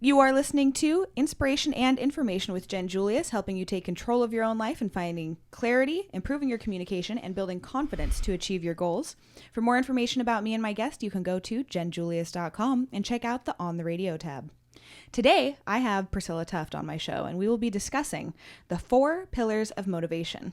You are listening to Inspiration and Information with Jen Julius, helping you take control of your own life and finding clarity, improving your communication, and building confidence to achieve your goals. For more information about me and my guest, you can go to jenjulius.com and check out the On the Radio tab. Today, I have Priscilla Tuft on my show, and we will be discussing the 4 pillars of motivation.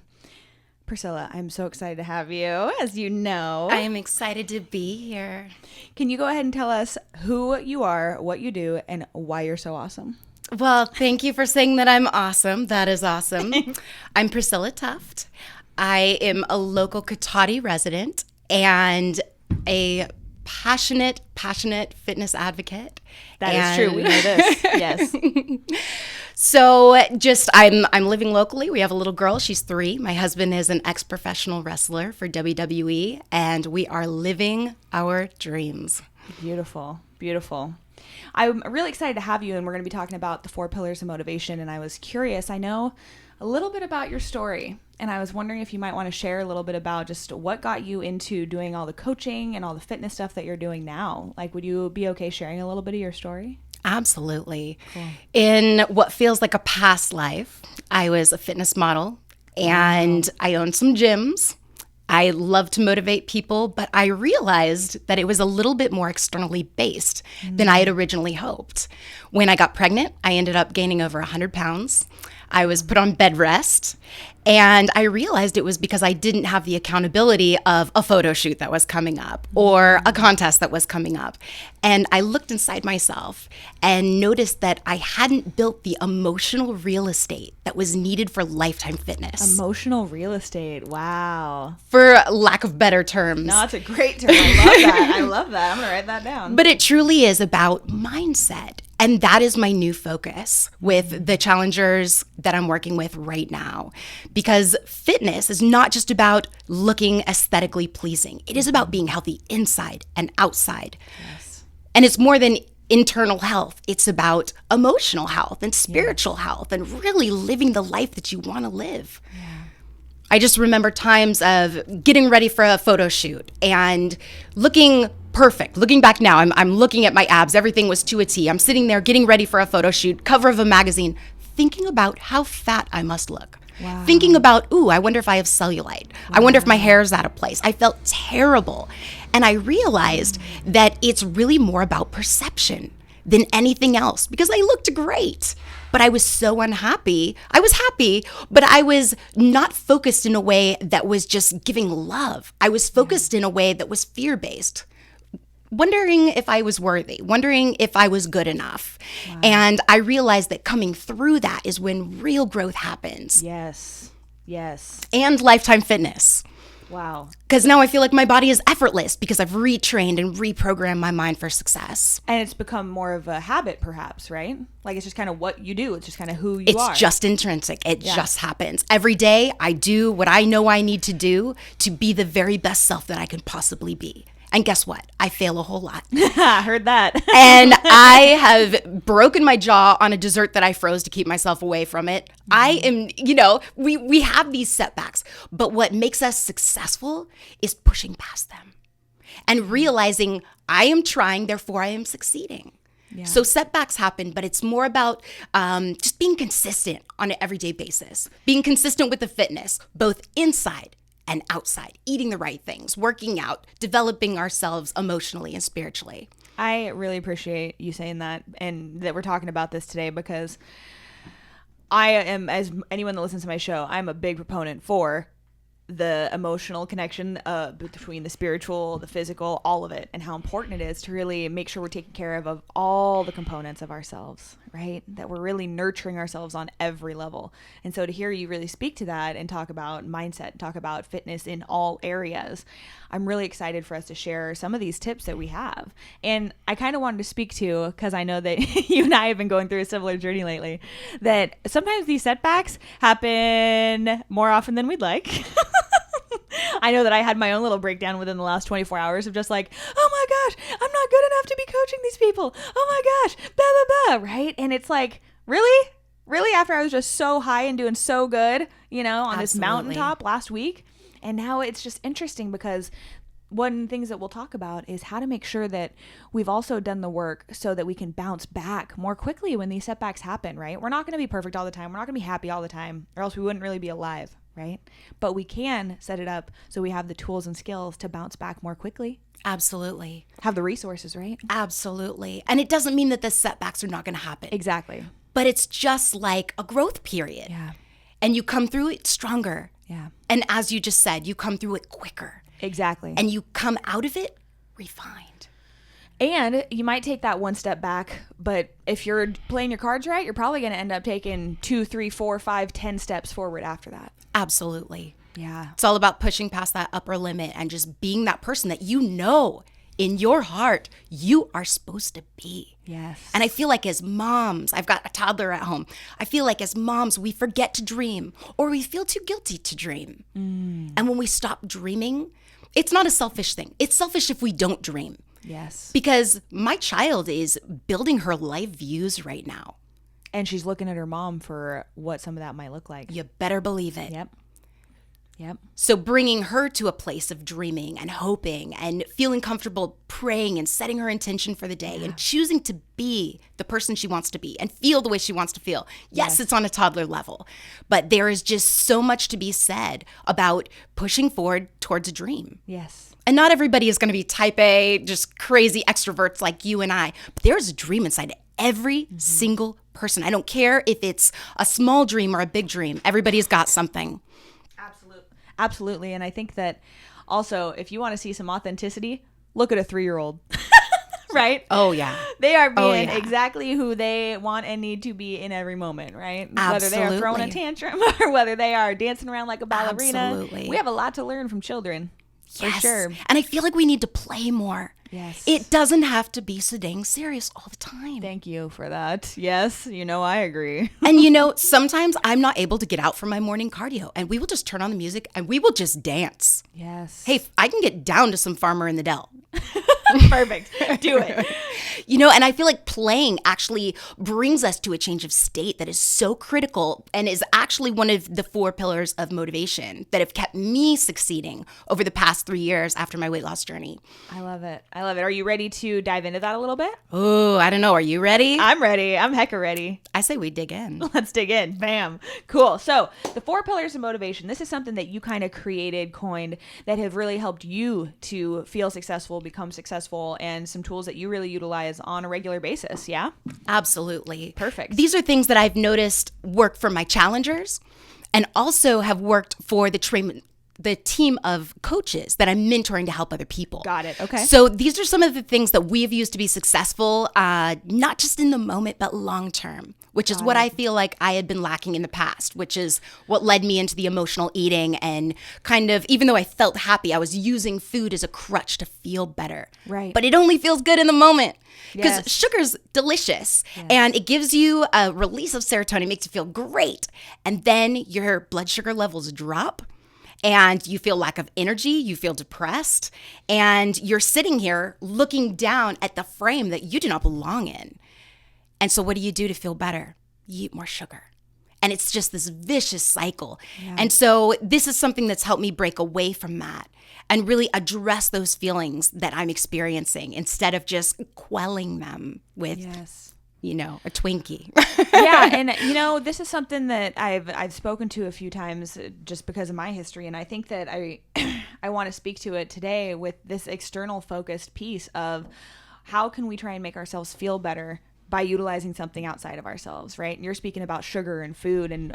Priscilla, I'm so excited to have you, as you know. I am excited to be here. Can you go ahead and tell us who you are, what you do, and why you're so awesome? Well, thank you for saying that I'm awesome. That is awesome. I'm Priscilla Tuft. I am a local Cotati resident and a passionate fitness advocate. That is true. We know this. Yes. So I'm living locally. We have a little girl. She's 3. My husband is an ex-professional wrestler for WWE, and we are living our dreams. Beautiful. Beautiful. I'm really excited to have you, and we're going to be talking about the 4 pillars of motivation. And I was curious. I know a little bit about your story, and I was wondering if you might want to share a little bit about just what got you into doing all the coaching and all the fitness stuff that you're doing now. Like, would you be okay sharing a little bit of your story? Absolutely. Cool. In what feels like a past life, I was a fitness model and I owned some gyms. I love to motivate people, but I realized that it was a little bit more externally based than I had originally hoped. When I got pregnant, I ended up gaining over 100 pounds. I was put on bed rest, and I realized it was because I didn't have the accountability of a photo shoot that was coming up or a contest that was coming up. And I looked inside myself and noticed that I hadn't built the emotional real estate that was needed for lifetime fitness. Emotional real estate. Wow. For lack of better terms. No, that's a great term. I love that. I love that. I'm going to write that down. But it truly is about mindset. And that is my new focus with the challengers that I'm working with right now. Because fitness is not just about looking aesthetically pleasing. It is about being healthy inside and outside. Yes. And it's more than internal health. It's about emotional health and spiritual health and really living the life that you want to live. Yeah. I just remember times of getting ready for a photo shoot and looking perfect. Looking back now, I'm looking at my abs. Everything was to a T. I'm sitting there getting ready for a photo shoot, cover of a magazine, thinking about how fat I must look. Wow. Thinking about, I wonder if I have cellulite. Wow. I wonder if my hair is out of place. I felt terrible. And I realized that it's really more about perception than anything else because I looked great. But I was so unhappy. I was happy, but I was not focused in a way that was just giving love. I was focused in a way that was fear-based. Wondering if I was worthy, wondering if I was good enough. Wow. And I realized that coming through that is when real growth happens. Yes. Yes. And lifetime fitness. Wow. Because now I feel like my body is effortless because I've retrained and reprogrammed my mind for success. And it's become more of a habit, perhaps, right? Like it's just kind of what you do. It's just kind of who you are. It's just intrinsic. It just happens. Every day I do what I know I need to do to be the very best self that I can possibly be. And guess what? I fail a whole lot. I heard that. And I have broken my jaw on a dessert that I froze to keep myself away from it. I am, we have these setbacks. But what makes us successful is pushing past them and realizing I am trying, therefore I am succeeding. Yeah. So setbacks happen, but it's more about just being consistent on an everyday basis. Being consistent with the fitness, both inside and outside, eating the right things, working out, developing ourselves emotionally and spiritually. I really appreciate you saying that and that we're talking about this today because I am, as anyone that listens to my show, I'm a big proponent for the emotional connection between the spiritual, the physical, all of it, and how important it is to really make sure we're taking care of all the components of ourselves, right? That we're really nurturing ourselves on every level. And so to hear you really speak to that and talk about mindset, talk about fitness in all areas, I'm really excited for us to share some of these tips that we have. And I kind of wanted to speak to, because I know that you and I have been going through a similar journey lately, that sometimes these setbacks happen more often than we'd like. I know that I had my own little breakdown within the last 24 hours of just like, oh my gosh, I'm not good enough to be coaching these people. Oh my gosh, blah, blah, blah, right? And it's like, really? Really? After I was just so high and doing so good, on this mountaintop last week? And now it's just interesting because one of the things that we'll talk about is how to make sure that we've also done the work so that we can bounce back more quickly when these setbacks happen, right? We're not going to be perfect all the time. We're not going to be happy all the time, or else we wouldn't really be alive, right? But we can set it up so we have the tools and skills to bounce back more quickly. Absolutely. Have the resources, right? Absolutely. And it doesn't mean that the setbacks are not going to happen. Exactly. But it's just like a growth period. Yeah. And you come through it stronger. Yeah. And as you just said, you come through it quicker. Exactly. And you come out of it refined. And you might take that one step back, but if you're playing your cards right, you're probably going to end up taking 2, 3, 4, 5, 10 steps forward after that. Absolutely. Yeah. It's all about pushing past that upper limit and just being that person that you know in your heart you are supposed to be. Yes. And I feel like as moms, I've got a toddler at home. I feel like as moms, we forget to dream or we feel too guilty to dream. And when we stop dreaming, it's not a selfish thing. It's selfish if we don't dream. Yes. Because my child is building her life views right now. And she's looking at her mom for what some of that might look like. You better believe it. Yep. Yep. So bringing her to a place of dreaming and hoping and feeling comfortable praying and setting her intention for the day and choosing to be the person she wants to be and feel the way she wants to feel. Yes, it's on a toddler level, but there is just so much to be said about pushing forward towards a dream. Yes. And not everybody is going to be type A, just crazy extroverts like you and I, but there's a dream inside every single person. I don't care if it's a small dream or a big dream. Everybody's got something. Absolutely. And I think that also, if you want to see some authenticity, look at a 3-year-old, right? Oh, yeah. They are being exactly who they want and need to be in every moment, right? Absolutely. Whether they are throwing a tantrum or whether they are dancing around like a ballerina. Absolutely. We have a lot to learn from children. For sure. And I feel like we need to play more. Yes. It doesn't have to be so dang serious all the time. Thank you for that. Yes, I agree. And sometimes I'm not able to get out for my morning cardio and we will just turn on the music and we will just dance. Yes. Hey, I can get down to some Farmer in the Dell. Perfect. Do it. And I feel like playing actually brings us to a change of state that is so critical and is actually one of the 4 pillars of motivation that have kept me succeeding over the past 3 years after my weight loss journey. I love it. Are you ready to dive into that a little bit? Oh, I don't know. Are you ready? I'm ready. I'm hecka ready. I say we dig in. Let's dig in. Bam. Cool. So the 4 pillars of motivation, this is something that you kind of coined, that have really helped you to feel successful, become successful, and some tools that you really utilize on a regular basis. Yeah? Absolutely. Perfect. These are things that I've noticed work for my challengers and also have worked for the team of coaches that I'm mentoring to help other people. Got it. Okay. So these are some of the things that we've used to be successful, not just in the moment, but long term, which is what I feel like I had been lacking in the past, which is what led me into the emotional eating and kind of, even though I felt happy, I was using food as a crutch to feel better. Right. But it only feels good in the moment. Because Yes. sugar's delicious and it gives you a release of serotonin, makes you feel great. And then your blood sugar levels drop. And you feel lack of energy, you feel depressed, and you're sitting here looking down at the frame that you do not belong in. And so what do you do to feel better? You eat more sugar. And it's just this vicious cycle. Yeah. And so this is something that's helped me break away from that and really address those feelings that I'm experiencing instead of just quelling them with a Twinkie. Yeah, and this is something that I've spoken to a few times just because of my history, and I think that I want to speak to it today with this external focused piece of how can we try and make ourselves feel better by utilizing something outside of ourselves, right? And you're speaking about sugar and food, and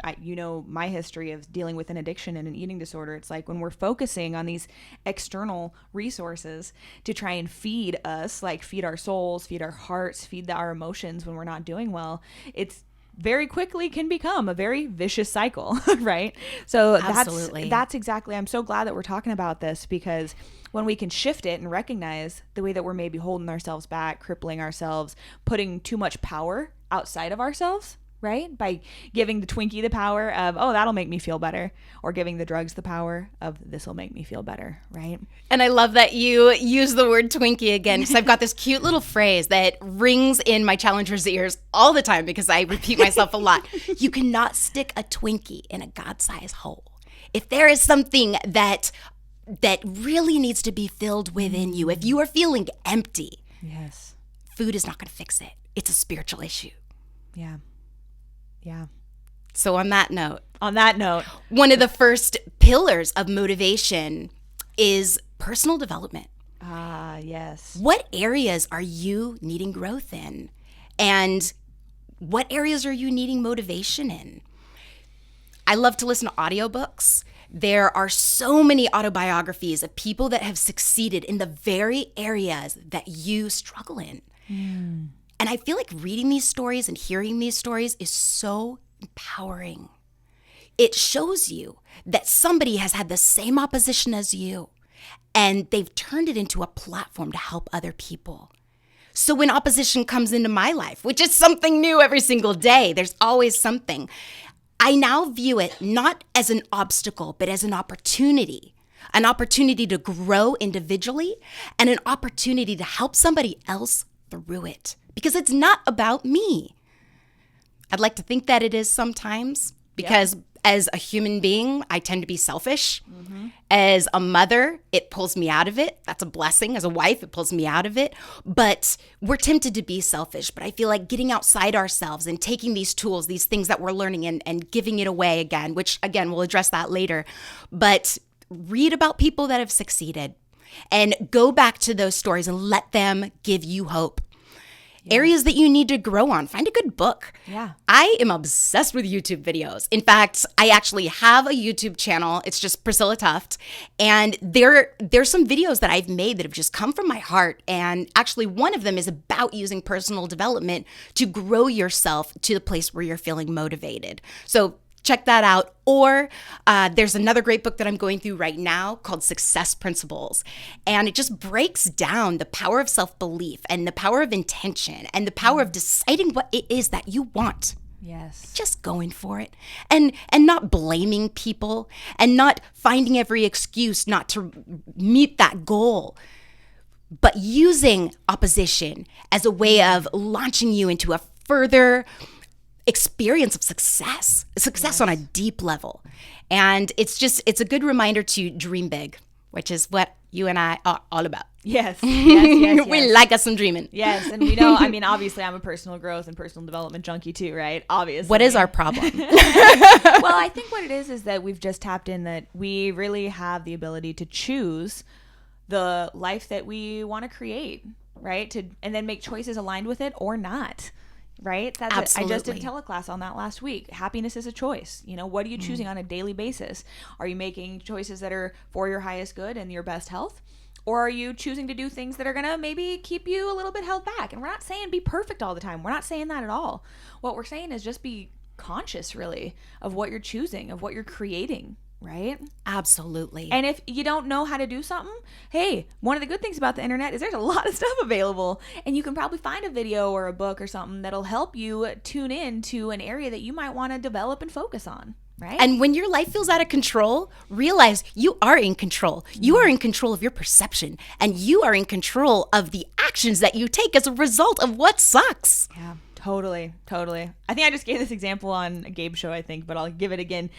my history of dealing with an addiction and an eating disorder. It's like when we're focusing on these external resources to try and feed us, like feed our souls, feed our hearts, feed our emotions when we're not doing well, it's very quickly can become a very vicious cycle, right? So Absolutely. that's exactly, I'm so glad that we're talking about this, because when we can shift it and recognize the way that we're maybe holding ourselves back, crippling ourselves, putting too much power outside of ourselves, right? By giving the Twinkie the power of, oh, that'll make me feel better, or giving the drugs the power of, this will make me feel better, right? And I love that you use the word Twinkie again, because I've got this cute little phrase that rings in my challengers' ears all the time because I repeat myself a lot. You cannot stick a Twinkie in a God-sized hole. If there is something that that really needs to be filled within you. If you are feeling empty, Yes. food is not going to fix it. It's a spiritual issue. Yeah. Yeah. So on that note, One of the first pillars of motivation is personal development. Ah, yes. What areas are you needing growth in? And what areas are you needing motivation in? I love to listen to audiobooks. There are so many autobiographies of people that have succeeded in the very areas that you struggle in. And I feel like reading these stories and hearing these stories is so empowering. It shows you that somebody has had the same opposition as you, and they've turned it into a platform to help other people. So when opposition comes into my life, which is something new every single day, there's always something, I now view it not as an obstacle, but as an opportunity to grow individually and an opportunity to help somebody else through it, because it's not about me. I'd like to think that it is sometimes, because as a human being, I tend to be selfish. As a mother, it pulls me out of it. That's a blessing. As a wife, it pulls me out of it. But we're tempted to be selfish. But I feel like getting outside ourselves and taking these tools, these things that we're learning, and giving it away again, which again, we'll address that later. But read about people that have succeeded and go back to those stories and let them give you hope. Areas that you need to grow on. Find a good book. Yeah. I am obsessed with YouTube videos. In fact, I actually have a YouTube channel. It's just Priscilla Tuft. And there's some videos that I've made that have just come from my heart. And actually one of them is about using personal development to grow yourself to the place where you're feeling motivated. So check that out. Or there's another great book that I'm going through right now called Success Principles. And it just breaks down the power of self-belief and the power of intention and the power of deciding what it is that you want. Yes. Just going for it and not blaming people and not finding every excuse not to meet that goal, but using opposition as a way of launching you into a further experience of success on a deep level. And it's a good reminder to dream big, which is what you and I are all about. Yes. Yes. We like us some dreaming. Yes. And we know, I mean, obviously I'm a personal growth and personal development junkie too, right? Obviously. What is our problem? Well, I think what it is that we've just tapped in that we really have the ability to choose the life that we want to create, right? And then make choices aligned with it or not. Right? Absolutely. I just did a teleclass on that last week. Happiness is a choice. You know, what are you choosing on a daily basis? Are you making choices that are for your highest good and your best health? Or are you choosing to do things that are going to maybe keep you a little bit held back? And we're not saying be perfect all the time. We're not saying that at all. What we're saying is just be conscious, really, of what you're choosing, of what you're creating. Right? Absolutely. And if you don't know how to do something, hey, one of the good things about the internet is there's a lot of stuff available, and you can probably find a video or a book or something that'll help you tune in to an area that you might want to develop and focus on. Right? And when your life feels out of control, realize you are in control. You are in control of your perception, and you are in control of the actions that you take as a result of what sucks. Yeah. Totally. I think I just gave this example on a Gabe show, I think, but I'll give it again.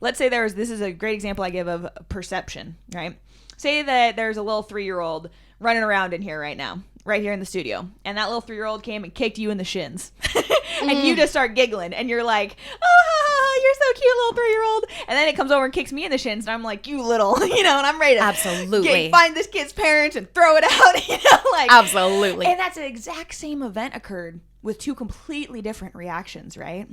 Let's say this is a great example I give of perception, right? Say that there's a little 3-year-old running around in here right now, right here in the studio, and that little 3-year-old came and kicked you in the shins. And you just start giggling, and you're like, oh, you're so cute, little 3-year-old. And then it comes over and kicks me in the shins, and I'm like, you little, and I'm ready to absolutely find this kid's parents and throw it out, like absolutely. And that's the exact same event occurred with 2 completely different reactions, right?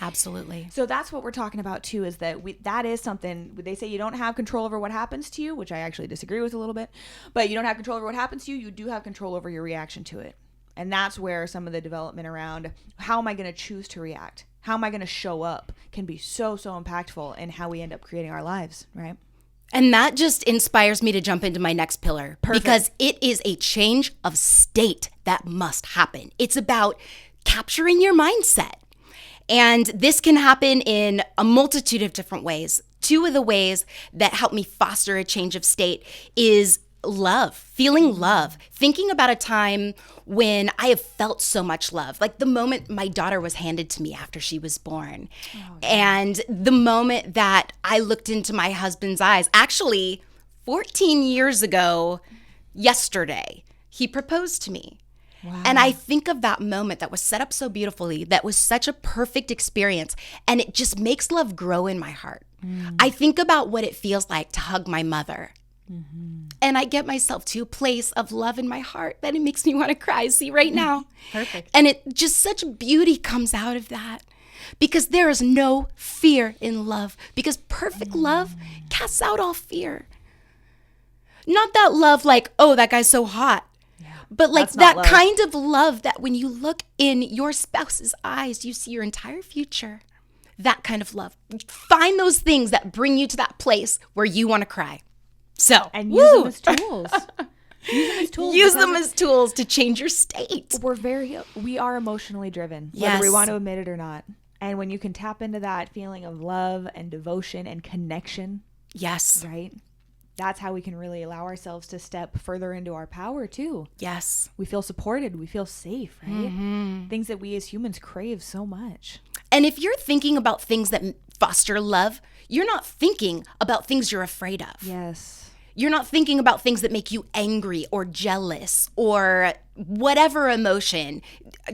Absolutely. So that's what we're talking about too, is that that is something. They say you don't have control over what happens to you, which I actually disagree with a little bit, but you don't have control over what happens to you. You do have control over your reaction to it. And that's where some of the development around how am I going to choose to react? How am I going to show up can be so impactful in how we end up creating our lives, right? And that just inspires me to jump into my next pillar. Perfect. Because it is a change of state that must happen. It's about capturing your mindset. And this can happen in a multitude of different ways. 2 of the ways that help me foster a change of state is love, feeling love, thinking about a time when I have felt so much love, like the moment my daughter was handed to me after she was born. And the moment that I looked into my husband's eyes, actually 14 years ago, yesterday, he proposed to me. Wow. And I think of that moment that was set up so beautifully, that was such a perfect experience, and it just makes love grow in my heart. I think about what it feels like to hug my mother. And I get myself to a place of love in my heart that it makes me want to cry. See, right now. Perfect. And it just, such beauty comes out of that, because there is no fear in love, because perfect love casts out all fear. Not that love like, oh, that guy's so hot. But like that kind of love that when you look in your spouse's eyes, you see your entire future. That kind of love. Find those things that bring you to that place where you want to cry. So, and use them as tools. Use them as tools. Use them as tools to change your state. We are emotionally driven, yes. whether we want to admit it or not. And when you can tap into that feeling of love and devotion and connection. Yes. Right? That's how we can really allow ourselves to step further into our power too. Yes. We feel supported. We feel safe, right? Things that we as humans crave so much. And if you're thinking about things that foster love, you're not thinking about things you're afraid of. Yes. You're not thinking about things that make you angry or jealous or whatever emotion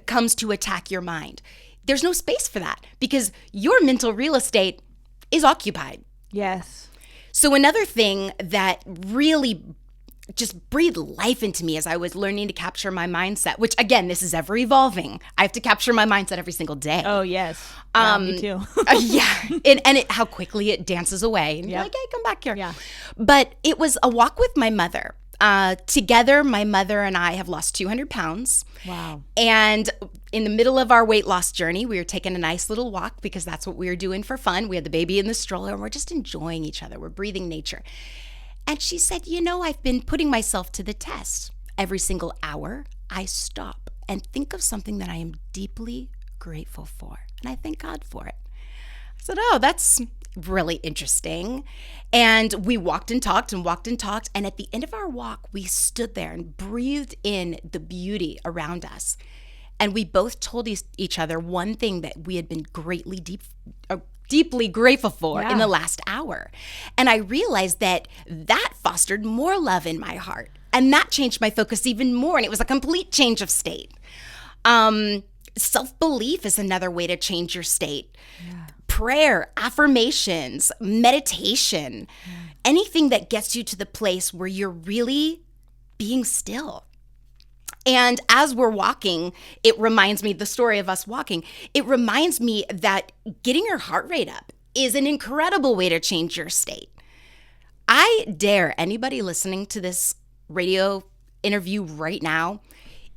comes to attack your mind. There's no space for that, because your mental real estate is occupied. Yes. So another thing that really just breathed life into me as I was learning to capture my mindset, which again, this is ever evolving. I have to capture my mindset every single day. Oh, yes. Yeah, me too. How quickly it dances away. And you're like, hey, come back here. Yeah. But it was a walk with my mother. Together, my mother and I have lost 200 pounds. Wow. And in the middle of our weight loss journey, we were taking a nice little walk because that's what we were doing for fun. We had the baby in the stroller and we're just enjoying each other. We're breathing nature. And she said, I've been putting myself to the test. Every single hour, I stop and think of something that I am deeply grateful for. And I thank God for it. I said, oh, that's really interesting. And we walked and talked and walked and talked. And at the end of our walk, we stood there and breathed in the beauty around us. And we both told each other one thing that we had been deeply grateful for in the last hour. And I realized that fostered more love in my heart. And that changed my focus even more. And it was a complete change of state. Self-belief is another way to change your state. Yeah. Prayer, affirmations, meditation, anything that gets you to the place where you're really being still. And as we're walking, it reminds me, the story of us walking, it reminds me that getting your heart rate up is an incredible way to change your state. I dare anybody listening to this radio interview right now,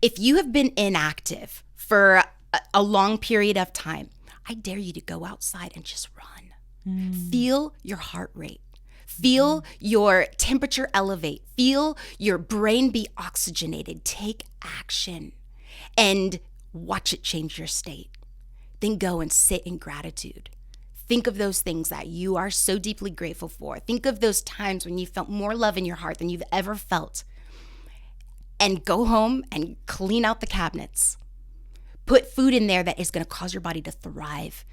if you have been inactive for a long period of time, I dare you to go outside and just run. Feel your heart rate. Feel your temperature elevate. Feel your brain be oxygenated. Take action and watch it change your state. Then go and sit in gratitude. Think of those things that you are so deeply grateful for. Think of those times when you felt more love in your heart than you've ever felt. And go home and clean out the cabinets. Put food in there that is going to cause your body to thrive.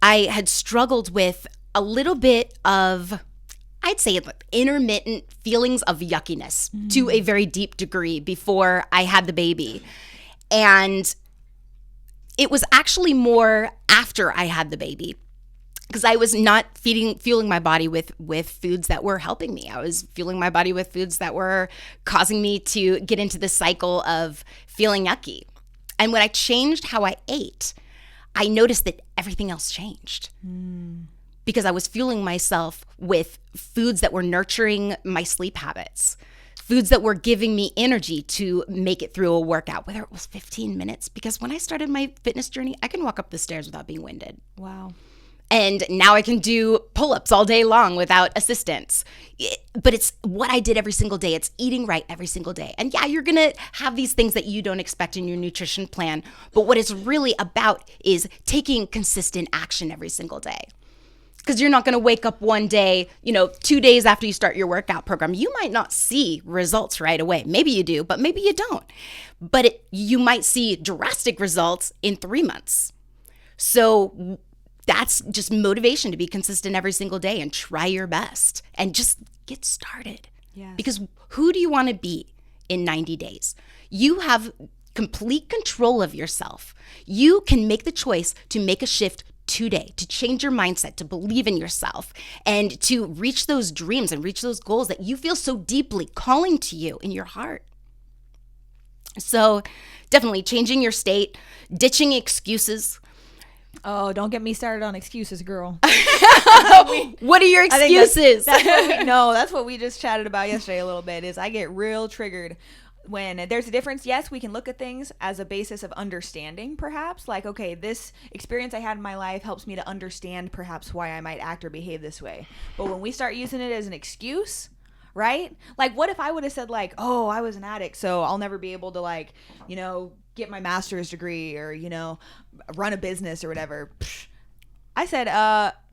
I had struggled with a little bit of, I'd say, intermittent feelings of yuckiness to a very deep degree before I had the baby. And it was actually more after I had the baby, because I was not fueling my body with foods that were helping me. I was fueling my body with foods that were causing me to get into the cycle of feeling yucky. And when I changed how I ate, I noticed that everything else changed. Because I was fueling myself with foods that were nurturing my sleep habits, foods that were giving me energy to make it through a workout, whether it was 15 minutes. Because when I started my fitness journey, I can walk up the stairs without being winded. Wow. And now I can do pull-ups all day long without assistance. But it's what I did every single day. It's eating right every single day. And yeah, you're going to have these things that you don't expect in your nutrition plan. But what it's really about is taking consistent action every single day. Because you're not going to wake up one day, 2 days after you start your workout program. You might not see results right away. Maybe you do, but maybe you don't. But you might see drastic results in 3 months. So that's just motivation to be consistent every single day and try your best and just get started. Yes. Because who do you want to be in 90 days? You have complete control of yourself. You can make the choice to make a shift today, to change your mindset, to believe in yourself, and to reach those dreams and reach those goals that you feel so deeply calling to you in your heart. So definitely changing your state, ditching excuses. Oh, don't get me started on excuses, girl. What are your excuses? That's what we just chatted about yesterday a little bit, is I get real triggered when there's a difference. Yes, we can look at things as a basis of understanding, perhaps. Like, okay, this experience I had in my life helps me to understand perhaps why I might act or behave this way. But when we start using it as an excuse, right? Like, what if I would have said, like, oh, I was an addict, so I'll never be able to, like, get my master's degree or, run a business or whatever. I said,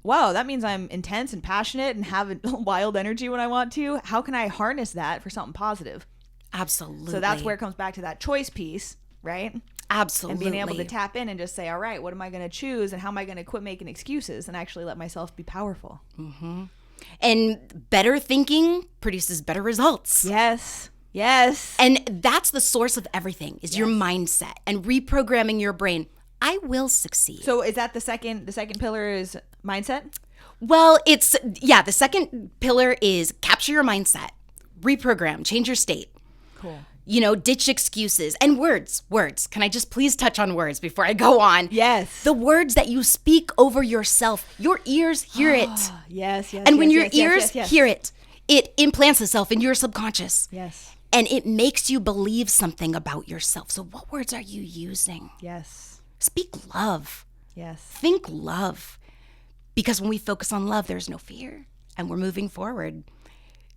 wow, that means I'm intense and passionate and have a wild energy when I want to. How can I harness that for something positive? Absolutely. So that's where it comes back to that choice piece, right? Absolutely. And being able to tap in and just say, all right, what am I going to choose, and how am I going to quit making excuses and actually let myself be powerful? Mm-hmm. And better thinking produces better results. Yes. Yes. And that's the source of everything, is your mindset and reprogramming your brain. I will succeed. So is that the second pillar is mindset? Well, the second pillar is capture your mindset, reprogram, change your state. Cool. Ditch excuses and words. Can I just please touch on words before I go on? Yes. The words that you speak over yourself, your ears hear it. Yes. And when your ears hear it, it implants itself in your subconscious. Yes. And it makes you believe something about yourself. So what words are you using? Yes. Speak love. Yes. Think love. Because when we focus on love, there's no fear. And we're moving forward.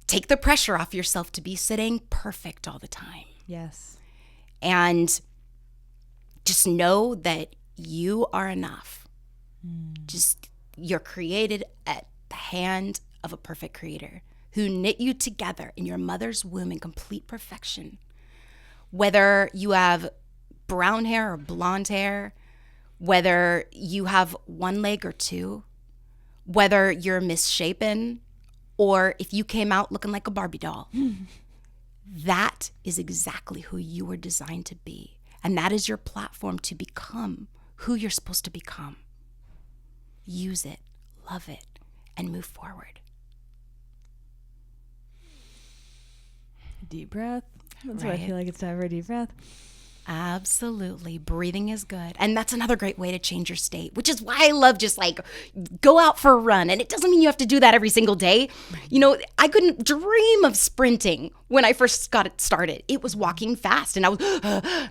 Take the pressure off yourself to be sitting perfect all the time. Yes. And just know that you are enough. Just, you're created at the hand of a perfect creator who knit you together in your mother's womb in complete perfection. Whether you have brown hair or blonde hair, whether you have one leg or two, whether you're misshapen, or if you came out looking like a Barbie doll, that is exactly who you were designed to be. And that is your platform to become who you're supposed to become. Use it, love it, and move forward. Deep breath. That's Right. what I feel like it's time for a deep breath. Absolutely. Breathing is good. And that's another great way to change your state, which is why I love just like go out for a run. And it doesn't mean you have to do that every single day. I couldn't dream of sprinting when I first got it started. It was walking fast and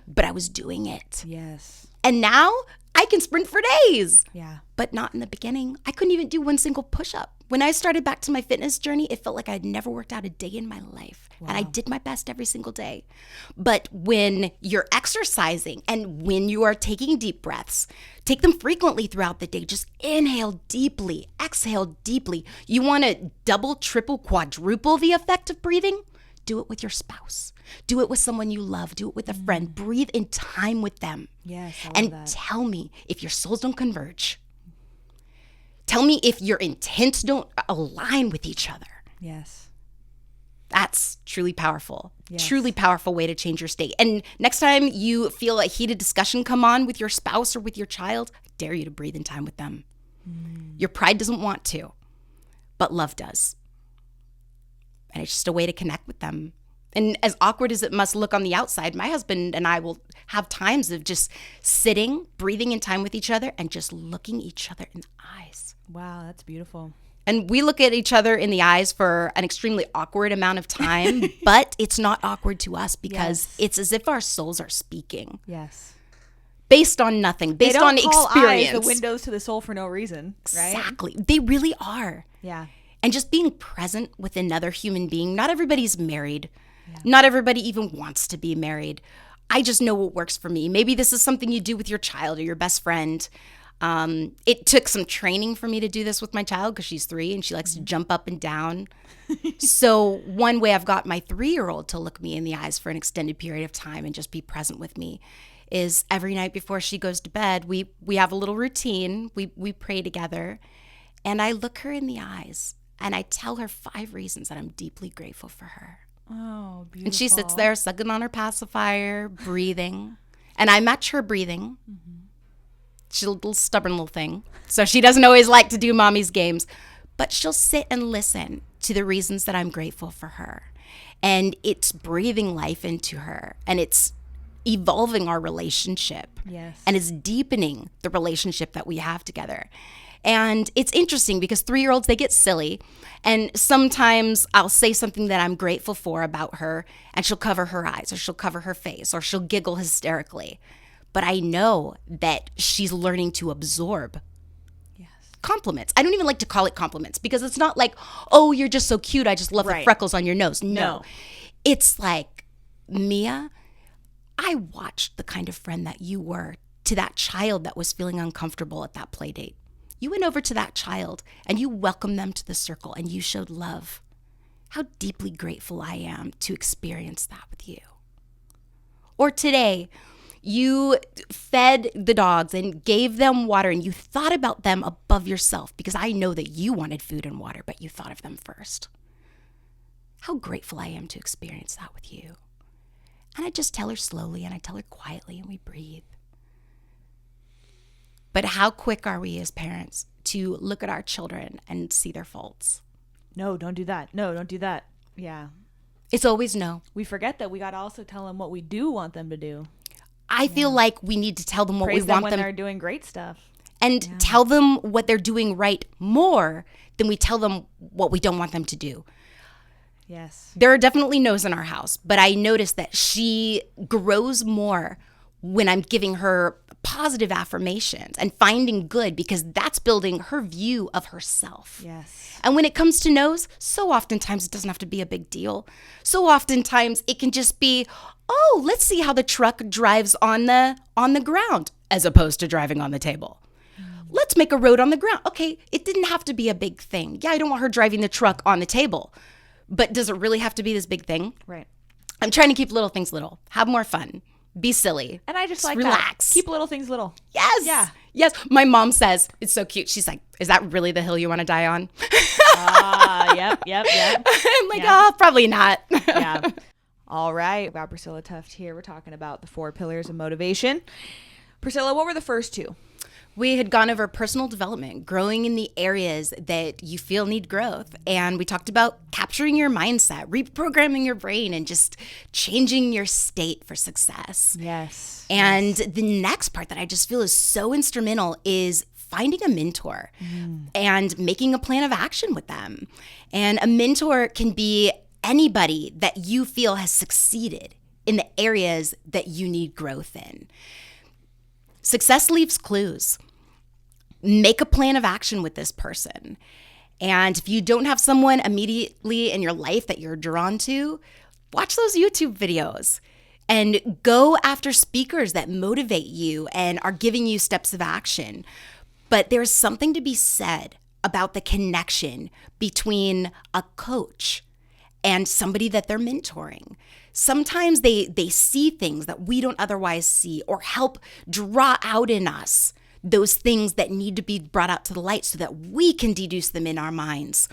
but I was doing it. Yes. And now I can sprint for days. Yeah. But not in the beginning. I couldn't even do one single push-up. When I started back to my fitness journey, it felt like I'd never worked out a day in my life. Wow. And I did my best every single day. But when you're exercising and when you are taking deep breaths, take them frequently throughout the day. Just inhale deeply, exhale deeply. You want to double, triple, quadruple the effect of breathing? Do it with your spouse. Do it with someone you love. Do it with a friend. Breathe in time with them. Yes, I love and that. Tell me if your souls don't converge. Tell me if your intents don't align with each other. Yes. That's truly powerful. Yes. Truly powerful way to change your state. And next time you feel a heated discussion come on with your spouse or with your child, I dare you to breathe in time with them. Your pride doesn't want to, but love does. And it's just a way to connect with them. And as awkward as it must look on the outside, my husband and I will have times of just sitting, breathing in time with each other, and just looking each other in the eyes. Wow, that's beautiful. And we look at each other in the eyes for an extremely awkward amount of time, but it's not awkward to us because it's as if our souls are speaking. Yes. Based on nothing, based on experience. Eyes the windows to the soul for no reason, right? Exactly. They really are. Yeah. And just being present with another human being. Not everybody's married. Yeah. Not everybody even wants to be married. I just know what works for me. Maybe this is something you do with your child or your best friend. It took some training for me to do this with my child because she's 3 and she likes to jump up and down. So one way I've got my 3-year-old to look me in the eyes for an extended period of time and just be present with me is every night before she goes to bed, we have a little routine. We pray together and I look her in the eyes and I tell her 5 reasons that I'm deeply grateful for her. Oh, beautiful. And she sits there sucking on her pacifier, breathing. And I match her breathing. Mm-hmm. She's a little stubborn little thing. So she doesn't always like to do mommy's games. But she'll sit and listen to the reasons that I'm grateful for her. And it's breathing life into her. And it's evolving our relationship. Yes. And it's deepening the relationship that we have together. And it's interesting because 3-year-olds, they get silly. And sometimes I'll say something that I'm grateful for about her, and she'll cover her eyes, or she'll cover her face, or she'll giggle hysterically. But I know that she's learning to absorb compliments. I don't even like to call it compliments because it's not like, oh, you're just so cute. I just love the freckles on your nose. No. It's like, Mia, I watched the kind of friend that you were to that child that was feeling uncomfortable at that play date. You went over to that child and you welcomed them to the circle and you showed love. How deeply grateful I am to experience that with you. Or today, you fed the dogs and gave them water and you thought about them above yourself because I know that you wanted food and water, but you thought of them first. How grateful I am to experience that with you. And I just tell her slowly and I tell her quietly and we breathe. But how quick are we as parents to look at our children and see their faults? No, don't do that. No, don't do that. Yeah. It's always no. We forget that we got to also tell them what we do want them to do. I feel like we need to tell them what Praise we want when them they're doing great stuff. And tell them what they're doing right more than we tell them what we don't want them to do. Yes. There are definitely no's in our house, but I notice that she grows more when I'm giving her positive affirmations and finding good because that's building her view of herself. Yes. And when it comes to no's, so oftentimes it doesn't have to be a big deal. So oftentimes it can just be, oh, let's see how the truck drives on the ground as opposed to driving on the table. Let's make a road on the ground. Okay, it didn't have to be a big thing. Yeah, I don't want her driving the truck on the table. But does it really have to be this big thing? Right. I'm trying to keep little things little. Have more fun. Be silly. And I just like relax. That. Keep little things little. Yes. Yeah. Yes. My mom says, it's so cute. She's like, is that really the hill you want to die on? Yep. I'm like, oh, probably not. Yeah. All right. About Priscilla Tuft here. We're talking about the 4 pillars of motivation. Priscilla, what were the first 2? We had gone over personal development, growing in the areas that you feel need growth. And we talked about capturing your mindset, reprogramming your brain, and just changing your state for success. Yes. And the next part that I just feel is so instrumental is finding a mentor and making a plan of action with them. And a mentor can be anybody that you feel has succeeded in the areas that you need growth in. Success leaves clues. Make a plan of action with this person. And if you don't have someone immediately in your life that you're drawn to, watch those YouTube videos and go after speakers that motivate you and are giving you steps of action. But there's something to be said about the connection between a coach and somebody that they're mentoring. Sometimes they see things that we don't otherwise see or help draw out in us those things that need to be brought out to the light so that we can deduce them in our minds.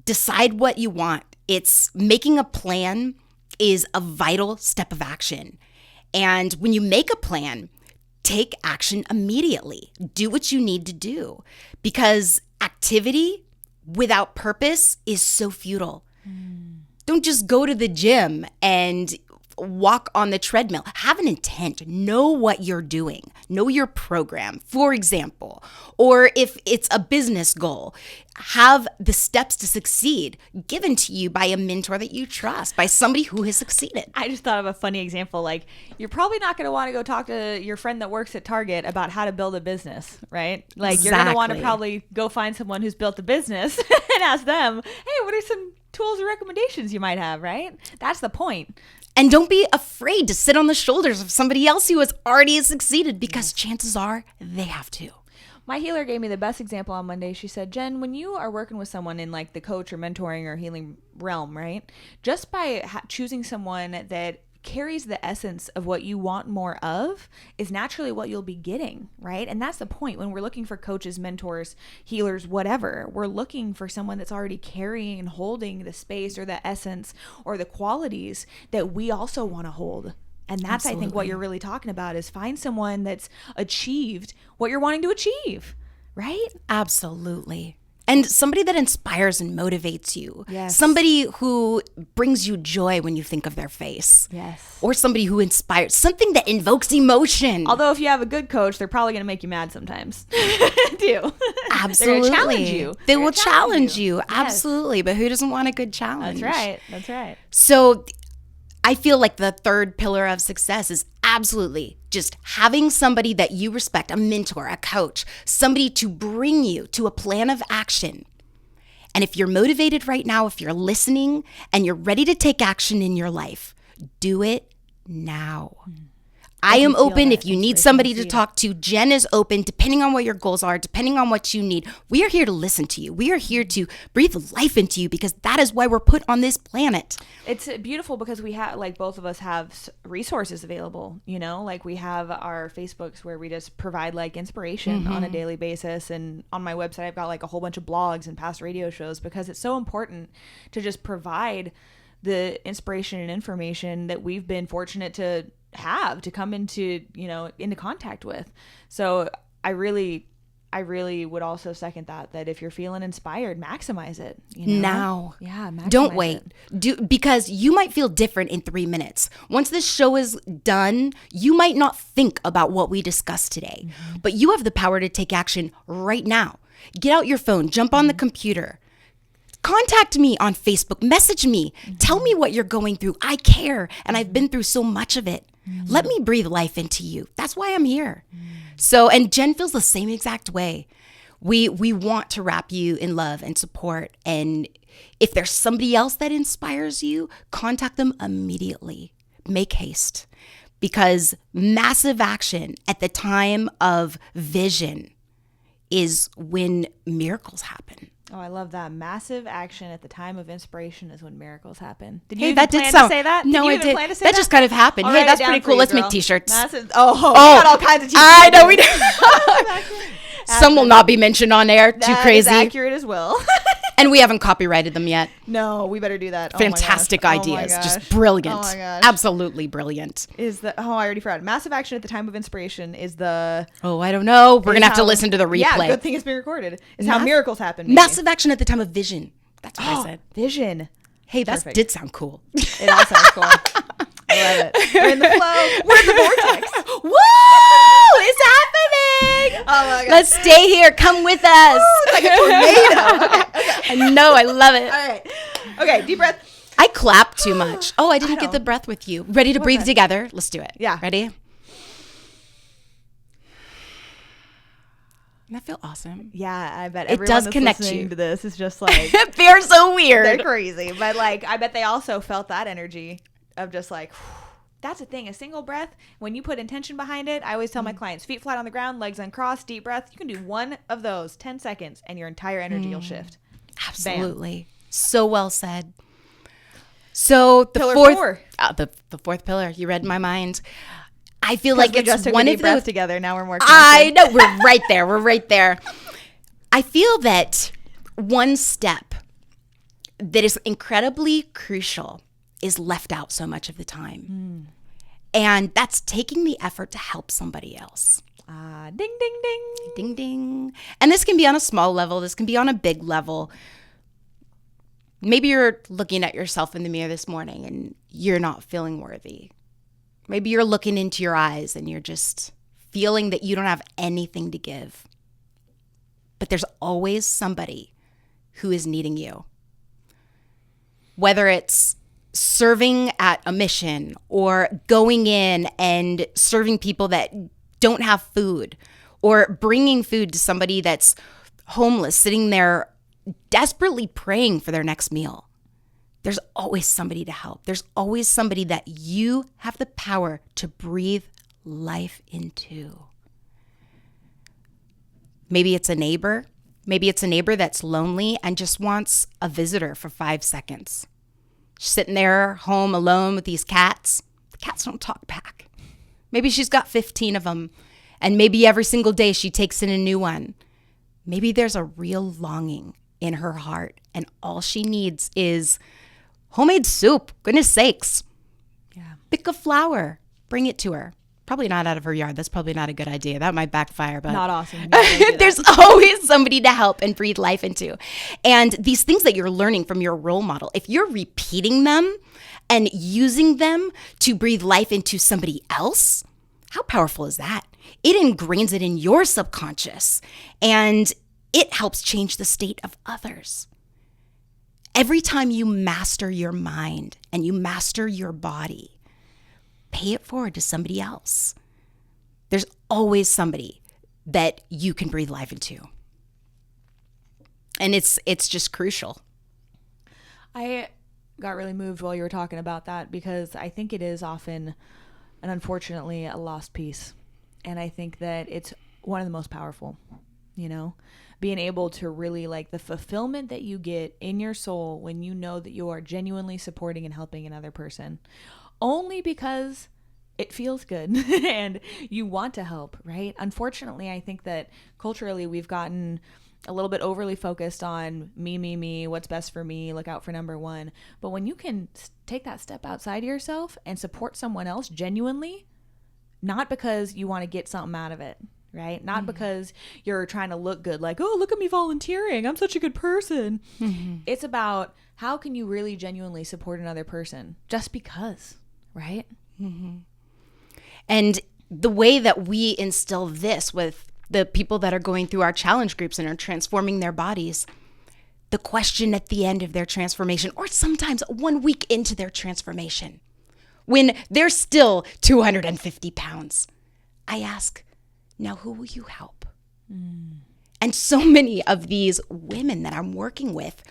Decide what you want. It's making a plan is a vital step of action. And when you make a plan, take action immediately. Do what you need to do because activity without purpose is so futile. Don't just go to the gym and walk on the treadmill. Have an intent. Know what you're doing. Know your program, for example. Or if it's a business goal, have the steps to succeed given to you by a mentor that you trust, by somebody who has succeeded. I just thought of a funny example. Like, you're probably not going to want to go talk to your friend that works at Target about how to build a business, right? Like, You're going to want to probably go find someone who's built a business and ask them, hey, what are some tools or recommendations you might have, right? That's the point. And don't be afraid to sit on the shoulders of somebody else who has already succeeded because chances are they have to. My healer gave me the best example on Monday. She said, Jen, when you are working with someone in like the coach or mentoring or healing realm, right? Just by choosing someone that carries the essence of what you want more of is naturally what you'll be getting, right? And that's the point. When we're looking for coaches, mentors, healers, whatever, we're looking for someone that's already carrying and holding the space or the essence or the qualities that we also want to hold. And that's, I think, what you're really talking about is find someone that's achieved what you're wanting to achieve, right? Absolutely. And somebody that inspires and motivates you. Yes. Somebody who brings you joy when you think of their face. Yes. Or somebody who inspires, something that invokes emotion. Although if you have a good coach, they're probably going to make you mad sometimes. Do. Absolutely. They're going to challenge you. They will challenge you. Yes. Absolutely. But who doesn't want a good challenge? That's right. That's right. So I feel like the third pillar of success is absolutely just having somebody that you respect, a mentor, a coach, somebody to bring you to a plan of action. And if you're motivated right now, if you're listening and you're ready to take action in your life, do it now. I am open if you need somebody to talk to. Jen is open, depending on what your goals are, depending on what you need. We are here to listen to you. We are here to breathe life into you because that is why we're put on this planet. It's beautiful because we have, like, both of us have resources available, you know, like we have our Facebooks where we just provide like inspiration on a daily basis. And on my website, I've got like a whole bunch of blogs and past radio shows because it's so important to just provide the inspiration and information that we've been fortunate to have to come into, you know, into contact with. So I really would also second that if you're feeling inspired, maximize it, you know? Now. Yeah, maximize Don't wait. Because you might feel different in 3 minutes. Once this show is done, you might not think about what we discussed today, but you have the power to take action right now. Get out your phone, jump on the computer. Contact me on Facebook, message me, tell me what you're going through. I care, and I've been through so much of it. Let me breathe life into you. That's why I'm here. So, and Jen feels the same exact way. We want to wrap you in love and support. And if there's somebody else that inspires you, contact them immediately. Make haste. Because massive action at the time of vision is when miracles happen. Oh, I love that. Massive action at the time of inspiration is when miracles happen. Did you Hey, that plan did sound, to say that? No, you I even did. Plan to say that just kind of happened. I'll Hey, write that's it down pretty for cool. you, Let's girl. make t-shirts. Massive. Oh, we got all kinds of t-shirts. I know we do. Some will not be mentioned on air. Too crazy. That is accurate as well. And we haven't copyrighted them yet. No, we better do that. Fantastic ideas. Just brilliant. Oh my gosh. Absolutely brilliant. I already forgot. Massive action at the time of inspiration is the... Oh, I don't know. We're going to have to listen to the replay. Yeah, good thing it's being recorded. Is how miracles happen. Maybe. Massive action at the time of vision. That's what I said. Vision. Hey, that did sound cool. It all sounds cool. I love it. We're in the flow. We're in the vortex. Woo! It's happening. Oh my God. Let's stay here. Come with us. Woo, like a tornado. Okay. I know. I love it. All right. Okay. Deep breath. I clap too much. Oh, I didn't get the breath with you. Ready to breathe together? Let's do it. Yeah. Ready? Doesn't that feel awesome? Yeah, I bet it everyone does that's connect listening you to this is just like they're so weird. They're crazy, but like I bet they also felt that energy of just like that's the thing. A single breath, when you put intention behind it, I always tell my clients, feet flat on the ground, legs uncrossed, deep breath. You can do one of those 10 seconds, and your entire energy will shift. Absolutely, so well said. So the the fourth pillar. You read my mind. I feel like it's just took one a of deep breath those together. Now we're more connected. I know we're right there. We're right there. I feel that one step that is incredibly crucial is left out so much of the time. And that's taking the effort to help somebody else. Ding, ding, ding. Ding, ding. And this can be on a small level. This can be on a big level. Maybe you're looking at yourself in the mirror this morning and you're not feeling worthy. Maybe you're looking into your eyes and you're just feeling that you don't have anything to give. But there's always somebody who is needing you. Whether it's serving at a mission or going in and serving people that don't have food or bringing food to somebody that's homeless, sitting there desperately praying for their next meal. There's always somebody to help. There's always somebody that you have the power to breathe life into. Maybe it's a neighbor. Maybe it's a neighbor that's lonely and just wants a visitor for 5 seconds. Sitting there home alone with these cats. Cats don't talk back. Maybe she's got 15 of them, and maybe every single day she takes in a new one. Maybe there's a real longing in her heart, and all she needs is homemade soup. Goodness sakes. Yeah. Pick a flower. Bring it to her. Probably not out of her yard. That's probably not a good idea. That might backfire, but not awesome. No, there's always somebody to help and breathe life into. And these things that you're learning from your role model, if you're repeating them and using them to breathe life into somebody else, how powerful is that? It ingrains it in your subconscious, and it helps change the state of others. Every time you master your mind and you master your body, pay it forward to somebody else. There's always somebody that you can breathe life into. And it's just crucial. I got really moved while you were talking about that, because I think it is often, and unfortunately, a lost piece. And I think that it's one of the most powerful, being able to really, like, the fulfillment that you get in your soul when you know that you are genuinely supporting and helping another person. Only because it feels good and you want to help, right? Unfortunately, I think that culturally we've gotten a little bit overly focused on me, what's best for me, look out for number one. But when you can take that step outside of yourself and support someone else genuinely, not because you want to get something out of it, right? Not because you're trying to look good, like, oh, look at me volunteering, I'm such a good person. It's about how can you really genuinely support another person just because, right? And the way that we instill this with the people that are going through our challenge groups and are transforming their bodies, the question at the end of their transformation, or sometimes 1 week into their transformation, when they're still 250 pounds, I ask, now who will you help? And so many of these women that I'm working with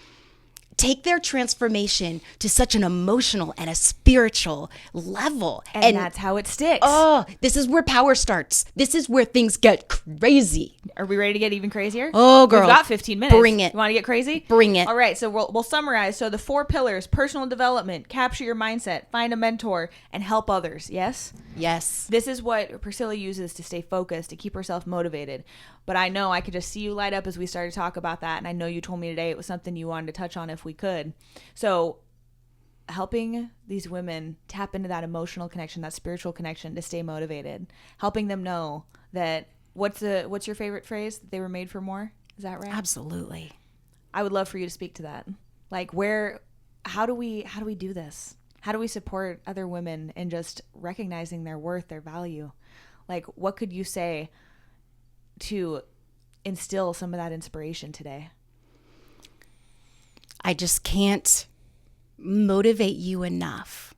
take their transformation to such an emotional and a spiritual level. And that's how it sticks. Oh, this is where power starts. This is where things get crazy. Are we ready to get even crazier? Oh, girl. We've got 15 minutes. Bring it. You want to get crazy? Bring it. All right, so we'll summarize. So the 4 pillars: personal development, capture your mindset, find a mentor, and help others. Yes? Yes. This is what Priscilla uses to stay focused, to keep herself motivated. But I know I could just see you light up as we started to talk about that. And I know you told me today it was something you wanted to touch on if we could. So helping these women tap into that emotional connection, that spiritual connection, to stay motivated. Helping them know that what's your favorite phrase? That they were made for more? Is that right? Absolutely. I would love for you to speak to that. Like, how do we do this? How do we support other women in just recognizing their worth, their value? Like, what could you say to instill some of that inspiration today? I just can't motivate you enough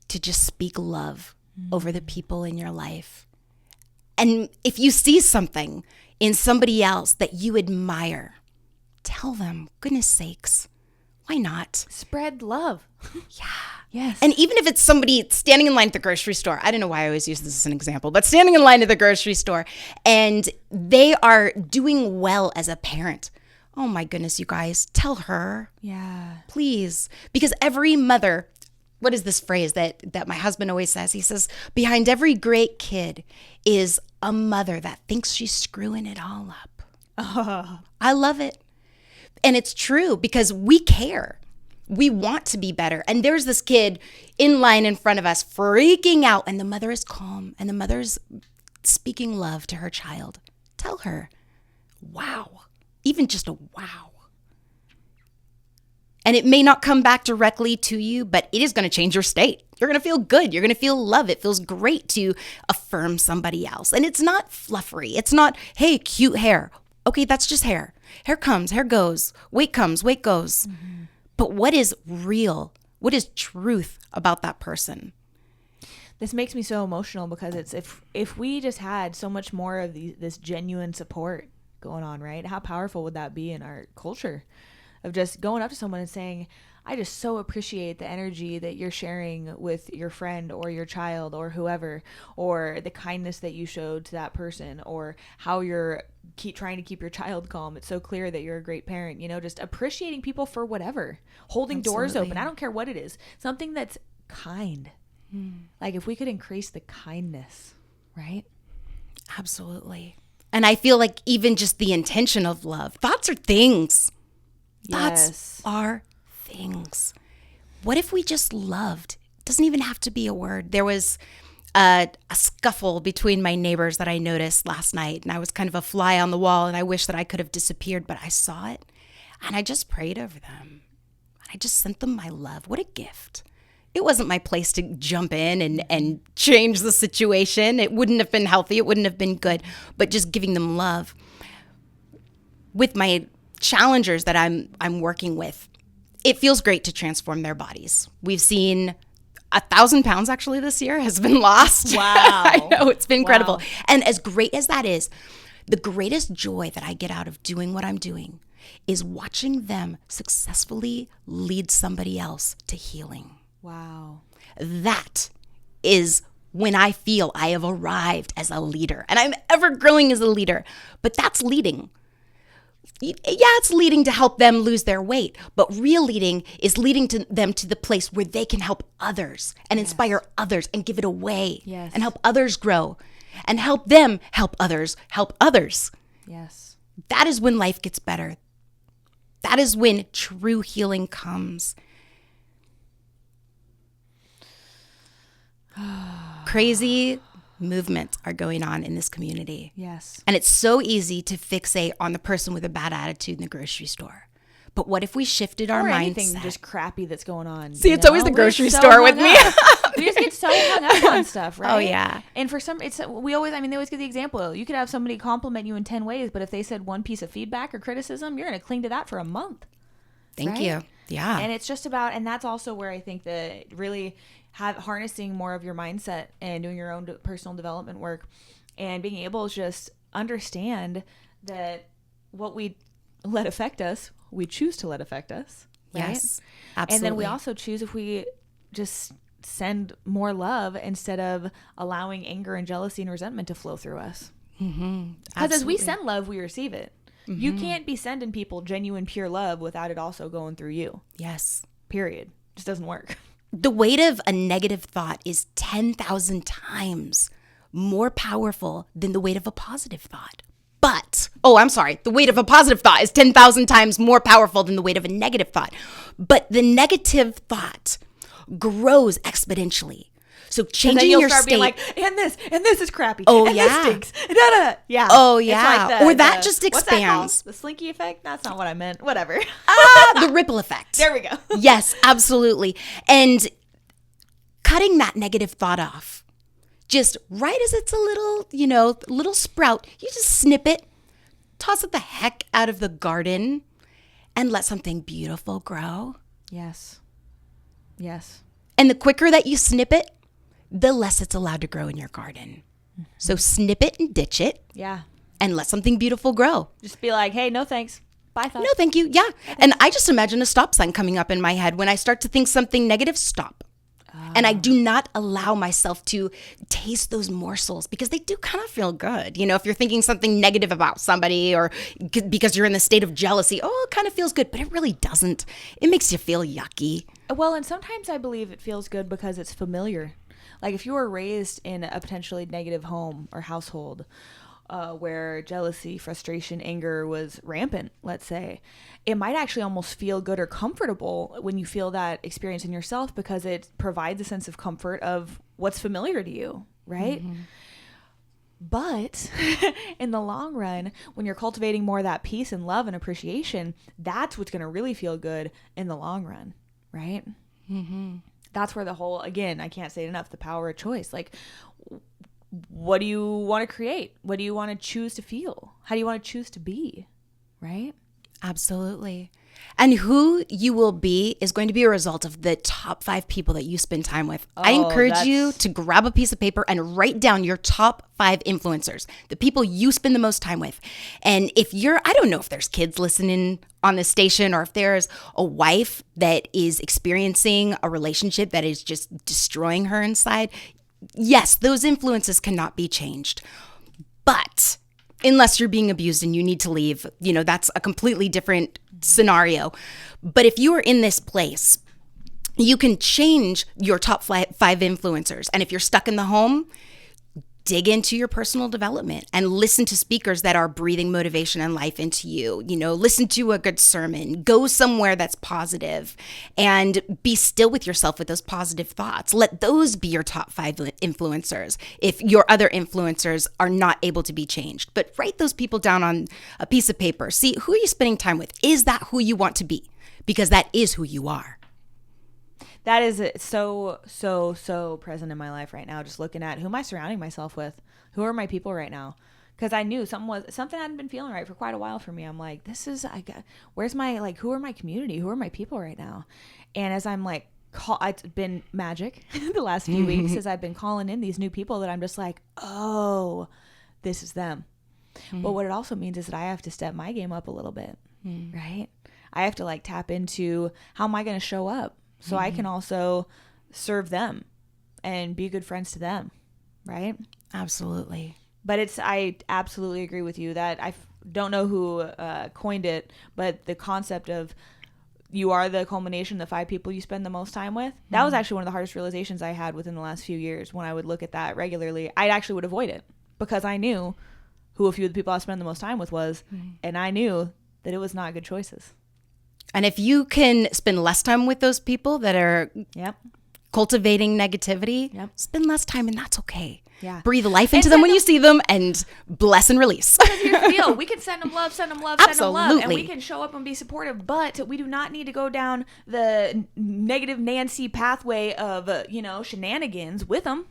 to just speak love over the people in your life. And if you see something in somebody else that you admire, tell them, goodness sakes, why not? Spread love. Yeah. Yes. And even if it's somebody standing in line at the grocery store, I don't know why I always use this as an example, but standing in line at the grocery store and they are doing well as a parent. Oh my goodness, you guys, tell her. Yeah. Please. Because every mother, what is this phrase that my husband always says? He says, behind every great kid is a mother that thinks she's screwing it all up. Oh. I love it. And it's true because we care. We want to be better. And there's this kid in line in front of us freaking out, and the mother is calm and the mother's speaking love to her child. Tell her, wow, even just a wow. And it may not come back directly to you, but it is going to change your state. You're going to feel good. You're going to feel love. It feels great to affirm somebody else. And it's not fluffery. It's not, hey, cute hair. Okay, that's just hair. Hair comes, hair goes. Weight comes, weight goes. Mm-hmm. But what is real? What is truth about that person? This makes me so emotional because it's if we just had so much more of this genuine support going on, right? How powerful would that be in our culture of just going up to someone and saying, I just so appreciate the energy that you're sharing with your friend or your child or whoever, or the kindness that you showed to that person, or how you're trying to keep your child calm. It's so clear that you're a great parent, just appreciating people for whatever, holding doors open. I don't care what it is, something that's kind, Like if we could increase the kindness, right? Absolutely. And I feel like even just the intention of love, thoughts are things. Yes. Thoughts are things. What if we just loved? It doesn't even have to be a word. There was a scuffle between my neighbors that I noticed last night, and I was kind of a fly on the wall, and I wish that I could have disappeared, but I saw it, and I just prayed over them. I just sent them my love. What a gift. It wasn't my place to jump in and change the situation. It wouldn't have been healthy. It wouldn't have been good. But just giving them love. With my challengers that I'm working with, it feels great to transform their bodies. We've seen 1,000 pounds actually this year has been lost. Wow. I know, it's been incredible. Wow. And as great as that is, the greatest joy that I get out of doing what I'm doing is watching them successfully lead somebody else to healing. Wow. That is when I feel I have arrived as a leader, and I'm ever growing as a leader. But that's leading. Yeah, it's leading to help them lose their weight, but real leading is leading to them to the place where they can help others and inspire others and give it away and help others grow and help them help others help others. Yes. That is when life gets better. That is when true healing comes. Crazy movements are going on in this community. Yes. And it's so easy to fixate on the person with a bad attitude in the grocery store. But what if we shifted our mindset? Anything just crappy that's going on. See, it's always the grocery store with me. We just get so hung up on stuff, right? Oh, yeah. And for some, they always give the example. You could have somebody compliment you in 10 ways, but if they said one piece of feedback or criticism, you're going to cling to that for a month. Thank you. Yeah. And it's just about, and that's also where I think that really harnessing more of your mindset and doing your own personal development work and being able to just understand that what we let affect us, we choose to let affect us. Right? Yes, absolutely. And then we also choose if we just send more love instead of allowing anger and jealousy and resentment to flow through us. Because as we send love, we receive it. You can't be sending people genuine, pure love without it also going through you. Yes. Period. Just doesn't work. The weight of a negative thought is 10,000 times more powerful than the weight of a positive thought. But, the weight of a positive thought is 10,000 times more powerful than the weight of a negative thought. But the negative thought grows exponentially. So changing your start state. Being like, and this is crappy. Oh, and yeah. This stinks. Da-da. Yeah. Oh, yeah. It's like or that just what's that called? expands. The slinky effect? That's not what I meant. Whatever. The ripple effect. There we go. Yes, absolutely. And cutting that negative thought off, just right as it's a little sprout, you just snip it, toss it the heck out of the garden, and let something beautiful grow. Yes. Yes. And the quicker that you snip it, the less it's allowed to grow in your garden. So snip it and ditch it. Yeah. And let something beautiful grow. Just be like, hey, no thanks. Bye, thoughts. No, thank you. Yeah. And I just imagine a stop sign coming up in my head. When I start to think something negative, stop. And I do not allow myself to taste those morsels because they do kind of feel good. You know, if you're thinking something negative about somebody or because you're in the state of jealousy, it kind of feels good, but it really doesn't. It makes you feel yucky. Well, and sometimes I believe it feels good because it's familiar. Like if you were raised in a potentially negative home or household where jealousy, frustration, anger was rampant, let's say, it might actually almost feel good or comfortable when you feel that experience in yourself because it provides a sense of comfort of what's familiar to you, right? Mm-hmm. But in the long run, when you're cultivating more of that peace and love and appreciation, that's what's going to really feel good in the long run, right? Mm-hmm. That's where the whole, again, I can't say it enough, the power of choice. Like, what do you want to create? What do you want to choose to feel? How do you want to choose to be? Right? Absolutely. And who you will be is going to be a result of the top 5 people that you spend time with. I encourage you to grab a piece of paper and write down your top 5 influencers, the people you spend the most time with. And if I don't know if there's kids listening on this station or if there's a wife that is experiencing a relationship that is just destroying her inside. Yes, those influences cannot be changed. But unless you're being abused and you need to leave, that's a completely different scenario. But if you are in this place you can change your top five influencers. And if you're stuck in the home, dig into your personal development and listen to speakers that are breathing motivation and life into you. You know, listen to a good sermon, go somewhere that's positive, and be still with yourself with those positive thoughts. Let those be your top five influencers if your other influencers are not able to be changed. But write those people down on a piece of paper. See, who are you spending time with? Is that who you want to be? Because that is who you are. That is so present in my life right now. Just looking at who am I surrounding myself with? Who are my people right now? Because I knew something hadn't been feeling right for quite a while for me. I'm like, where's my, like, who are my community? Who are my people right now? And as I'm like, it's been magic the last few weeks as I've been calling in these new people that I'm just like, oh, this is them. But what it also means is that I have to step my game up a little bit, right? I have to like tap into how am I going to show up? So I can also serve them and be good friends to them, right? Absolutely. But I absolutely agree with you that I don't know who coined it, but the concept of you are the culmination of the 5 people you spend the most time with. That was actually one of the hardest realizations I had within the last few years. When I would look at that regularly, I actually would avoid it because I knew who a few of the people I spend the most time with was, and I knew that it was not good choices. And if you can spend less time with those people that are cultivating negativity, spend less time, and that's okay. Yeah. Breathe life into them when you see them and bless and release. Here's the deal. We can send them love, and we can show up and be supportive, but we do not need to go down the negative Nancy pathway of, shenanigans with them.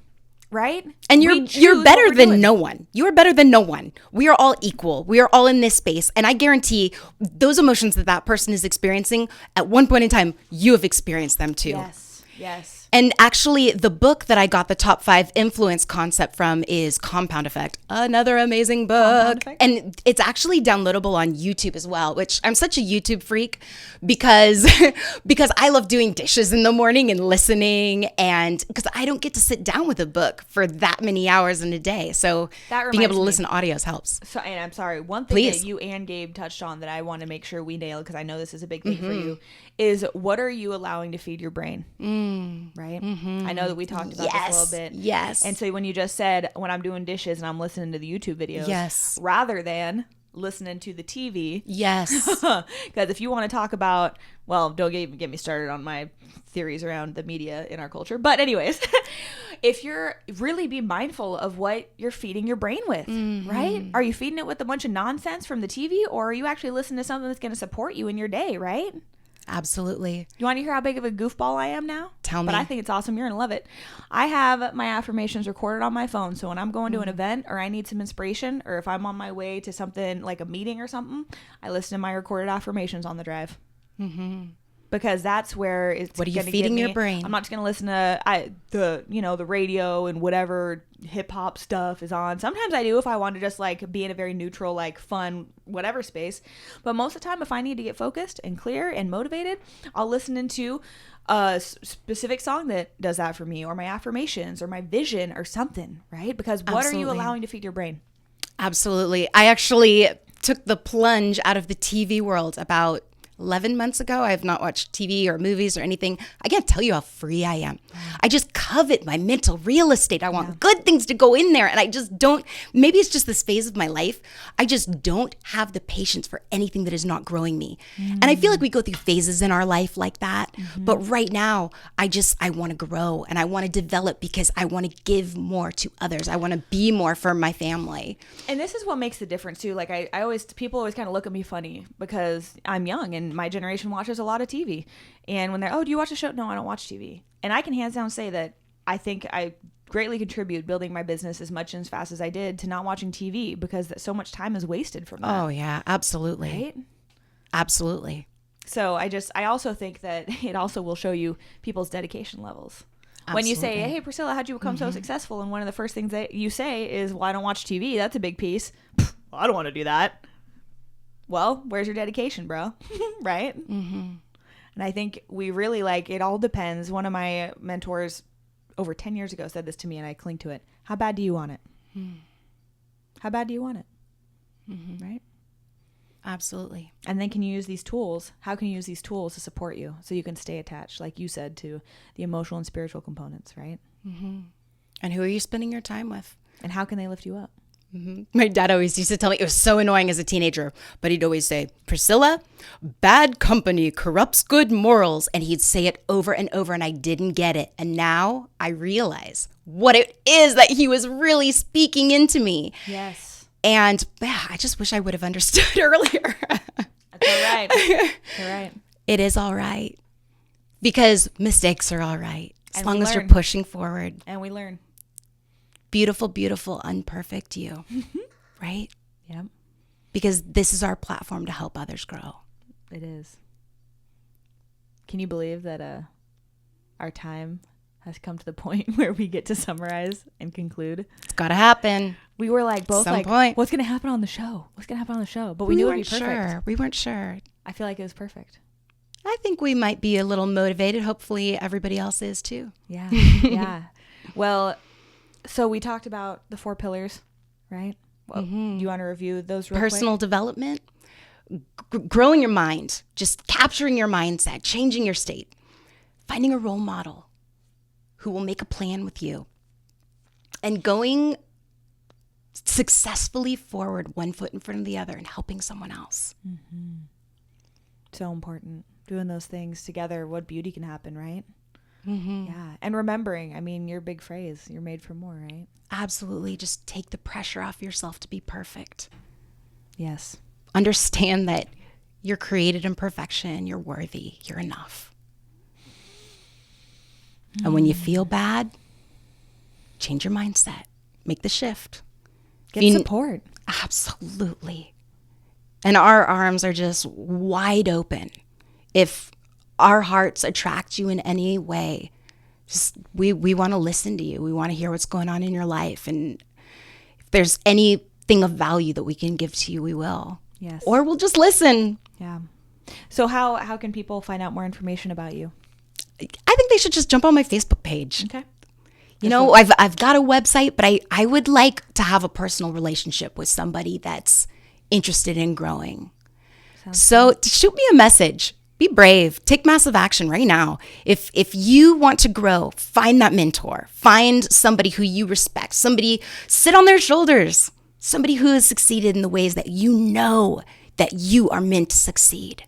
Right? And you're better than no one. You are better than no one. We are all equal. We are all in this space. And I guarantee those emotions that person is experiencing, at one point in time, you have experienced them too. Yes. And actually, the book that I got the top 5 influence concept from is Compound Effect, another amazing book. And it's actually downloadable on YouTube as well, which I'm such a YouTube freak because I love doing dishes in the morning and listening, and because I don't get to sit down with a book for that many hours in a day. So being able to listen to audios helps. So, and I'm sorry, one thing that you and Gabe touched on that I want to make sure we nail, because I know this is a big thing for you, is what are you allowing to feed your brain? Right? I know that we talked about this a little bit. Yes. And so when you just said, when I'm doing dishes and I'm listening to the YouTube videos, rather than listening to the TV. Yes. Because if you want to talk about, well, don't even get me started on my theories around the media in our culture. But anyways, if you're really be mindful of what you're feeding your brain with, right? Are you feeding it with a bunch of nonsense from the TV, or are you actually listening to something that's going to support you in your day, right? Absolutely. You want to hear how big of a goofball I am now? Tell me. But I think it's awesome. You're going to love it. I have my affirmations recorded on my phone. So when I'm going to an event or I need some inspiration, or if I'm on my way to something like a meeting or something, I listen to my recorded affirmations on the drive. Because that's where it's what are you feeding your brain? I'm not just going to listen to the radio and whatever hip hop stuff is on. Sometimes I do if I want to just like be in a very neutral, like fun, whatever space. But most of the time, if I need to get focused and clear and motivated, I'll listen into a specific song that does that for me, or my affirmations, or my vision, or something, right? Because what are you allowing to feed your brain? Absolutely. I actually took the plunge out of the TV world about 11 months ago. I have not watched TV or movies or anything. I can't tell you how free I am. I just covet my mental real estate. I want good things to go in there, and I just don't. Maybe it's just this phase of my life. I just don't have the patience for anything that is not growing me. And I feel like we go through phases in our life like that. But right now, I want to grow and I want to develop because I want to give more to others. I want to be more for my family. And this is what makes the difference too. Like people always kind of look at me funny because I'm young and my generation watches a lot of TV. And when they're, oh, do you watch the show? No, I don't watch TV. And I can hands down say that I think I greatly contribute building my business as much and as fast as I did to not watching TV because so much time is wasted from that. Oh yeah, absolutely. Right? Absolutely. So I also think that it also will show you people's dedication levels. Absolutely. When you say, hey, Priscilla, how'd you become so successful? And one of the first things that you say is, well, I don't watch TV. That's a big piece. I don't want to do that. Well, where's your dedication, bro? Right? And I think we really it all depends. One of my mentors over 10 years ago said this to me, and I cling to it. How bad do you want it? How bad do you want it? Right? Absolutely. And then can you use these tools? How can you use these tools to support you so you can stay attached, like you said, to the emotional and spiritual components, right? Mm-hmm. And who are you spending your time with? And how can they lift you up? Mm-hmm. My dad always used to tell me, it was so annoying as a teenager, but he'd always say, Priscilla, bad company corrupts good morals. And he'd say it over and over, and I didn't get it. And now I realize what it is that he was really speaking into me. Yes. And I just wish I would have understood earlier. That's all right. That's all right. It is all right. Because mistakes are all right. As long as you're learn. pushing forward. And we learn. Beautiful, beautiful, unperfect you. Right? Yep. Because this is our platform to help others grow. It is. Can you believe that our time has come to the point where we get to summarize and conclude? It's got to happen. We were like both Some like, point. what's going to happen on the show? What's going to happen on the show? But we knew it would be perfect. Sure. We weren't sure. I feel like it was perfect. I think we might be a little motivated. Hopefully everybody else is too. Yeah. Yeah. Well, so we talked about the 4 pillars, right? Well, do you want to review those real Personal quick? development, growing your mind, just capturing your mindset, changing your state, finding a role model who will make a plan with you, and going successfully forward, one foot in front of the other, and helping someone else. Mm-hmm. So important. Doing those things together, what beauty can happen, right? Mm-hmm. Yeah. And remembering, I mean, your big phrase, you're made for more, right? Absolutely. Just take the pressure off yourself to be perfect. Yes. Understand that you're created in perfection. You're worthy. You're enough. And when you feel bad, change your mindset. Make the shift. Get support. Absolutely. And our arms are just wide open. If our hearts attract you in any way, just we want to listen to you. We want to hear what's going on in your life. And if there's anything of value that we can give to you, we will. Yes. Or we'll just listen. Yeah. So how can people find out more information about you? I think they should just jump on my Facebook page. Okay. You know, I've got a website, but I would like to have a personal relationship with somebody that's interested in growing. So shoot me a message. Be brave. Take massive action right now. If you want to grow, find that mentor. Find somebody who you respect. Somebody, sit on their shoulders. Somebody who has succeeded in the ways that you know that you are meant to succeed.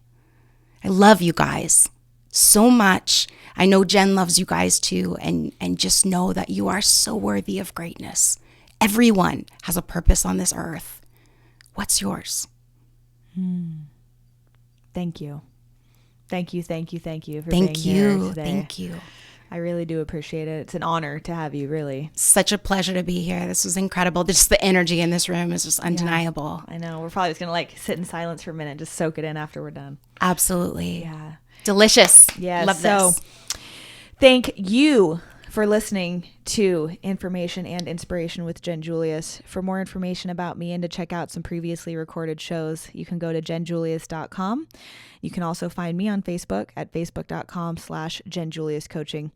I love you guys so much. I know Jen loves you guys too. And just know that you are so worthy of greatness. Everyone has a purpose on this earth. What's yours? Thank you. Thank you for being here today. Thank you. I really do appreciate it. It's an honor to have you, really. Such a pleasure to be here. This was incredible. Just the energy in this room is just undeniable. Yeah, I know. We're probably just going to sit in silence for a minute, just soak it in after we're done. Absolutely. Yeah. Delicious. Yeah. Love this. Thank you for listening to Information and Inspiration with Jen Julius. For more information about me and to check out some previously recorded shows, you can go to jenjulius.com. You can also find me on Facebook at facebook.com/JenJuliusCoaching.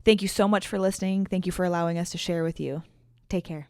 Thank you so much for listening. Thank you for allowing us to share with you. Take care.